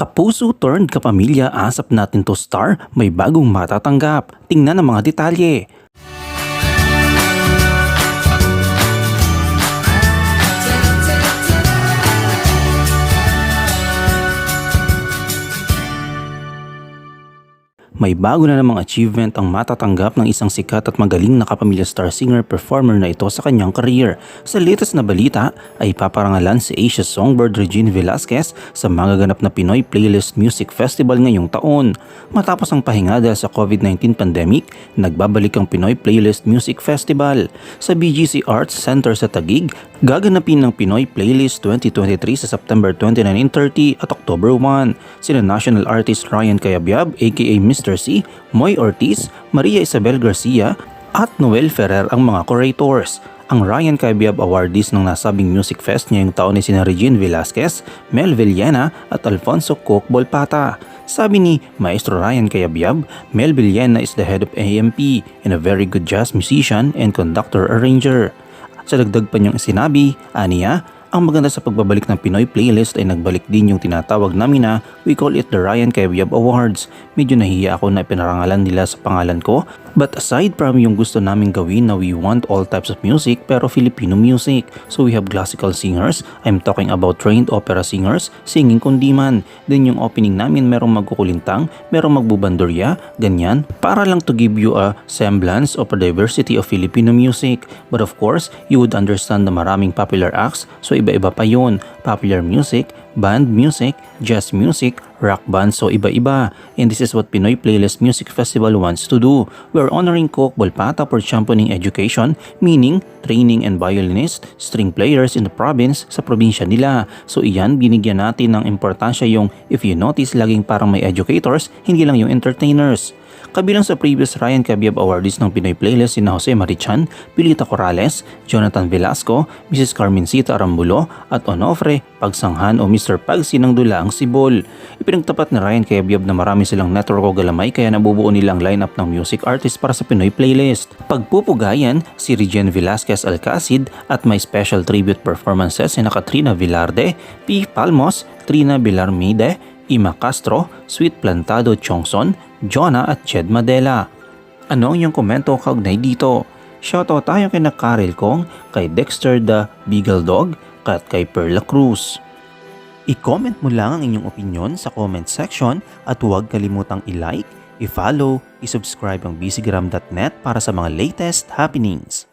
Kapuso turned kapamilya, asap natin to star, may bagong matatanggap. Tingnan ang mga detalye. May bago na namang achievement ang matatanggap ng isang sikat at magaling na kapamilya star singer-performer na ito sa kanyang career. Sa latest na balita ay paparangalan si Asia songbird Regine Velasquez sa magaganap na Pinoy Playlist Music Festival ngayong taon. Matapos ang pahinga dahil sa COVID-19 pandemic, nagbabalik ang Pinoy Playlist Music Festival. Sa BGC Arts Center sa Taguig, gaganapin ng Pinoy Playlist 2023 sa September 29 and 30 at October 1. Sina national artist Ryan Cayabyab aka Mr. C, Moy Ortiz, Maria Isabel Garcia at Noel Ferrer ang mga curators. Ang Ryan Cayabyab awardees ng nasabing music fest ngayong taon ay sina Regine Velasquez, Mel Villena at Alfonso Cook Bolpata. Sabi ni Maestro Ryan Cayabyab, Mel Villena is the head of AMP and a very good jazz musician and conductor-arranger. Sa dagdag pa niyang sinabi, aniya, ang maganda sa pagbabalik ng Pinoy Playlist ay nagbalik din yung tinatawag namin na we call it the Ryan Cayabyab Awards. Medyo nahiya ako na pinarangalan nila sa pangalan ko. But aside from yung gusto namin gawin na we want all types of music pero Filipino music. So we have classical singers, I'm talking about trained opera singers, singing kundiman. Then yung opening namin merong magkukulintang, merong magbubandurya, ganyan. Para lang to give you a semblance of a diversity of Filipino music. But of course, you would understand na maraming popular acts, so iba-iba pa yun. Popular music, band music, jazz music, rock band, so iba-iba. And this is what Pinoy Playlist Music Festival wants to do. We are honoring Cook Bolpata for championing education, meaning training and violinist, string players in the province sa probinsya nila. So iyan, binigyan natin ng importansya yung if you notice, laging parang may educators, hindi lang yung entertainers. Kabilang sa previous Ryan Cayabyab awardees ng Pinoy Playlist sina Jose Marichan, Pilita Corrales, Jonathan Velasco, Mrs. Carmencita Arambulo at Onofre Pagsanghan o Mr. Pagsi ng Dulaang Sibol. Ipinagtapat ni Ryan Cayabyab na marami silang network o galamay kaya nabubuo nilang lineup ng music artist para sa Pinoy Playlist. Pagpupugayan, si Regine Velasquez Alcacid at may special tribute performances sina Katrina Villarde, P. Palmos, Trina Villarmide, Ima Castro, Sweet Plantado Chongson, Jonah at Ched Madela. Ano ang iyong komento kaugnay dito? Shoutout tayo kay Karel Kong, kay Dexter the Beagle Dog, at kay Perla Cruz. I-comment mo lang ang inyong opinion sa comment section at huwag kalimutang i-like, i-follow, i-subscribe ang bcgram.net para sa mga latest happenings.